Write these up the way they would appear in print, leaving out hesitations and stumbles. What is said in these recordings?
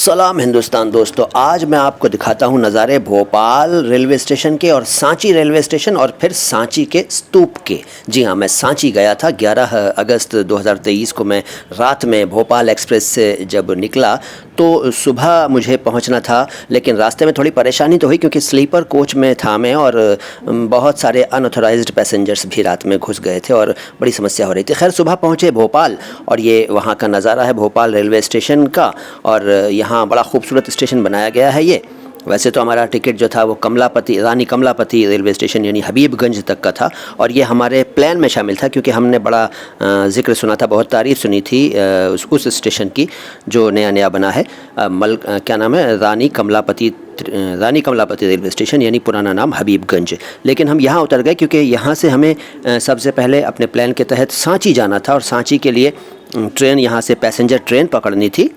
सलाम हिंदुस्तान दोस्तों, आज मैं आपको दिखाता हूँ नज़ारे भोपाल रेलवे स्टेशन के और सांची रेलवे स्टेशन और फिर सांची के स्तूप के। जी हाँ, मैं सांची गया था 11 अगस्त 2023 को। मैं रात में भोपाल एक्सप्रेस से जब निकला तो सुबह मुझे पहुंचना था, लेकिन रास्ते में थोड़ी परेशानी तो हुई क्योंकि स्लीपर कोच में था मैं और बहुत सारे अनऑथोराइज्ड पैसेंजर्स भी रात में घुस गए थे और बड़ी समस्या हो रही थी। खैर सुबह पहुंचे भोपाल और ये वहाँ का नज़ारा है भोपाल रेलवे स्टेशन का। और यहाँ बड़ा खूबसूरत स्टेशन बनाया गया है। ये वैसे तो हमारा टिकट जो था वो रानी कमलापति रेलवे स्टेशन यानी हबीबगंज तक का था और ये हमारे प्लान में शामिल था क्योंकि हमने बड़ा ज़िक्र सुना था, बहुत तारीफ़ सुनी थी उस स्टेशन की जो नया बना है। क्या नाम है, रानी कमलापति रेलवे स्टेशन यानी पुराना नाम हबीबगंज। लेकिन हम यहाँ उतर गए क्योंकि यहाँ से हमें सबसे पहले अपने प्लान के तहत सांची जाना था और सांची के लिए ट्रेन, यहाँ से पैसेंजर ट्रेन पकड़नी थी।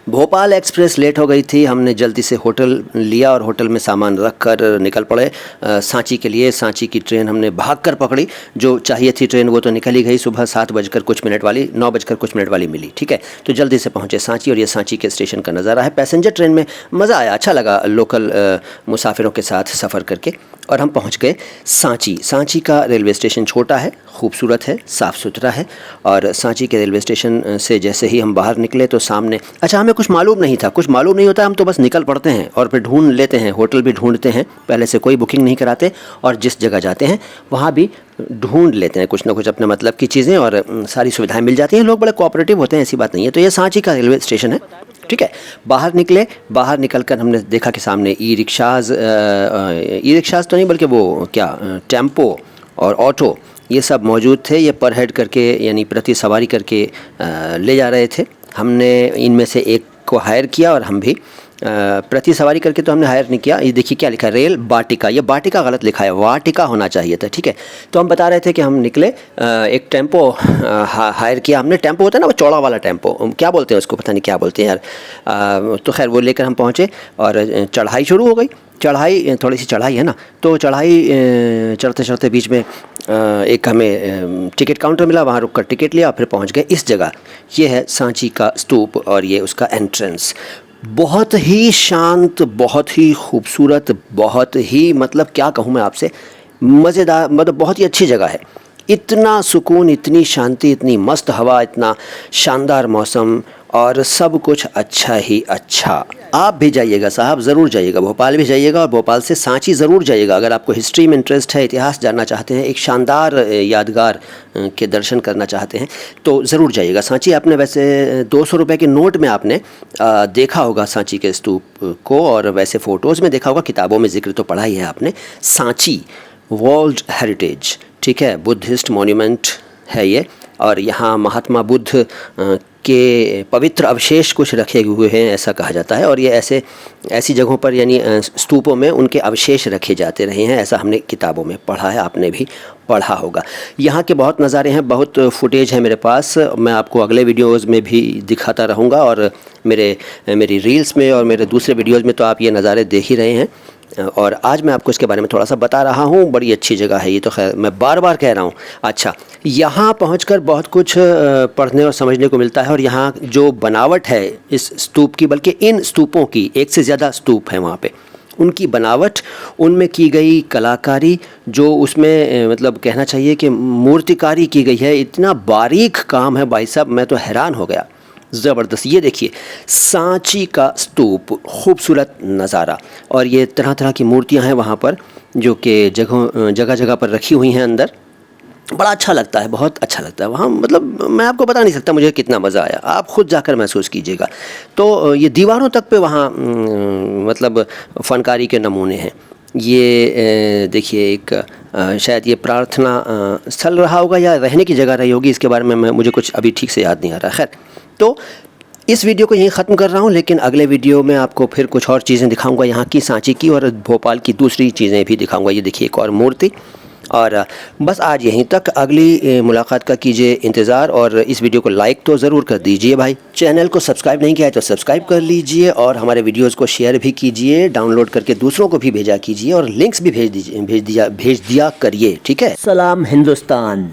भोपाल एक्सप्रेस लेट हो गई थी, हमने जल्दी से होटल लिया और होटल में सामान रख कर निकल पड़े सांची के लिए। सांची की ट्रेन हमने भागकर पकड़ी, जो चाहिए थी ट्रेन वो तो निकल ही गई। सुबह 7 बजकर कुछ मिनट वाली 9 बजकर कुछ मिनट वाली मिली, ठीक है। तो जल्दी से पहुँचे सांची और ये सांची के स्टेशन का नज़ारा है। पैसेंजर ट्रेन में मज़ा आया, अच्छा लगा लोकल मुसाफिरों के साथ सफ़र करके। और हम पहुँच गए सांची। सांची का रेलवे स्टेशन छोटा है, खूबसूरत है, साफ़ सुथरा है। और सांची के रेलवे स्टेशन से जैसे ही हम बाहर निकले तो सामने, अच्छा हमें कुछ मालूम नहीं था, कुछ मालूम नहीं होता, हम तो बस निकल पड़ते हैं और फिर ढूंढ लेते हैं, होटल भी ढूंढते हैं, पहले से कोई बुकिंग नहीं कराते और जिस जगह जाते हैं वहाँ भी ढूंढ लेते हैं कुछ ना कुछ अपने मतलब की चीज़ें और सारी सुविधाएं मिल जाती हैं। लोग बड़े कोऑपरेटिव होते हैं, ऐसी बात नहीं है। तो ये सांची का रेलवे स्टेशन है, ठीक है। बाहर निकले, बाहर निकलकर हमने देखा कि सामने ई रिक्शाज़ तो नहीं बल्कि वो क्या टेम्पो और ऑटो ये सब मौजूद थे। ये पर हेड करके यानी प्रति सवारी करके ले जा रहे थे। हमने इनमें से एक को हायर किया और हम भी प्रति सवारी करके तो हमने हायर नहीं किया। ये देखिए क्या लिखा है, रेल बाटिका। ये बाटिका गलत लिखा है, वाटिका होना चाहिए था, ठीक है। तो हम बता रहे थे कि हम निकले, एक टेम्पो हायर किया हमने। टेम्पो होता है ना वो चौड़ा वाला टेम्पो, क्या बोलते हैं उसको, पता नहीं क्या बोलते हैं यार। तो खैर वो लेकर हम पहुँचे और चढ़ाई शुरू हो गई। चढ़ाई थोड़ी सी चढ़ाई है ना, तो चढ़ाई चढ़ते चढ़ते बीच में एक हमें टिकट काउंटर मिला, वहाँ रुक कर टिकट लिया, फिर पहुँच गए इस जगह। ये है सांची का स्तूप और ये उसका एंट्रेंस। बहुत ही शांत, बहुत ही खूबसूरत, बहुत ही मतलब क्या कहूँ मैं आपसे, मज़ेदार, मतलब बहुत ही अच्छी जगह है। इतना सुकून, इतनी शांति, इतनी मस्त हवा, इतना शानदार मौसम और सब कुछ अच्छा ही अच्छा। आप भी जाइएगा साहब, ज़रूर जाइएगा, भोपाल भी जाइएगा और भोपाल से सांची ज़रूर जाइएगा। अगर आपको हिस्ट्री में इंटरेस्ट है, इतिहास जानना चाहते हैं, एक शानदार यादगार के दर्शन करना चाहते हैं तो ज़रूर जाइएगा सांची। आपने वैसे 200 रुपये के नोट में आपने देखा होगा सांची के स्तूप को और वैसे फ़ोटोज़ में देखा होगा, किताबों में जिक्र तो पढ़ा ही है आपने। सांची वर्ल्ड हेरिटेज, ठीक है, बुद्धिस्ट मॉन्यूमेंट है ये। और यहाँ महात्मा बुद्ध के पवित्र अवशेष कुछ रखे हुए हैं ऐसा कहा जाता है और ये ऐसी जगहों पर यानी स्तूपों में उनके अवशेष रखे जाते रहे हैं, ऐसा हमने किताबों में पढ़ा है, आपने भी पढ़ा होगा। यहाँ के बहुत नज़ारे हैं, बहुत फुटेज है मेरे पास, मैं आपको अगले वीडियोज़ में भी दिखाता रहूँगा और मेरी रील्स में और मेरे दूसरे वीडियोज़ में तो आप ये नज़ारे देख ही रहे हैं। और आज मैं आपको इसके बारे में थोड़ा सा बता रहा हूँ। बड़ी अच्छी जगह है ये तो, खैर मैं बार बार कह रहा हूँ। अच्छा, यहाँ पहुँचकर बहुत कुछ पढ़ने और समझने को मिलता है और यहाँ जो बनावट है इस स्तूप की, बल्कि इन स्तूपों की, एक से ज़्यादा स्तूप हैं वहाँ पे, उनकी बनावट, उनमें की गई कलाकारी, जो उसमें मतलब कहना चाहिए कि मूर्तिकारी की गई है, इतना बारीक काम है भाई साहब, मैं तो हैरान हो गया, ज़बरदस्त। ये देखिए सांची का स्तूप, खूबसूरत नज़ारा और ये तरह तरह की मूर्तियां हैं वहाँ पर जो कि जगह जगह पर रखी हुई हैं अंदर। बड़ा अच्छा लगता है, बहुत अच्छा लगता है वहाँ, मतलब मैं आपको बता नहीं सकता मुझे कितना मज़ा आया, आप ख़ुद जाकर महसूस कीजिएगा। तो ये दीवारों तक पे वहाँ मतलब फ़नकारी के नमूने हैं। ये देखिए एक शायद ये प्रार्थना स्थल रहा होगा या रहने की जगह रही होगी, इसके बारे में मुझे कुछ अभी ठीक से याद नहीं आ रहा। खैर, तो इस वीडियो को यहीं ख़त्म कर रहा हूँ, लेकिन अगले वीडियो में आपको फिर कुछ और चीज़ें दिखाऊंगा, यहाँ की सांची की और भोपाल की दूसरी चीज़ें भी दिखाऊंगा। ये देखिए एक और मूर्ति। और बस आज यहीं तक, अगली मुलाकात का कीजिए इंतज़ार और इस वीडियो को लाइक तो ज़रूर कर दीजिए भाई। चैनल को सब्सक्राइब नहीं किया है तो सब्सक्राइब कर लीजिए और हमारे वीडियोज़ को शेयर भी कीजिए, डाउनलोड करके दूसरों को भी भेजा कीजिए और लिंक्स भी भेज दिया करिए, ठीक है। सलाम हिंदुस्तान।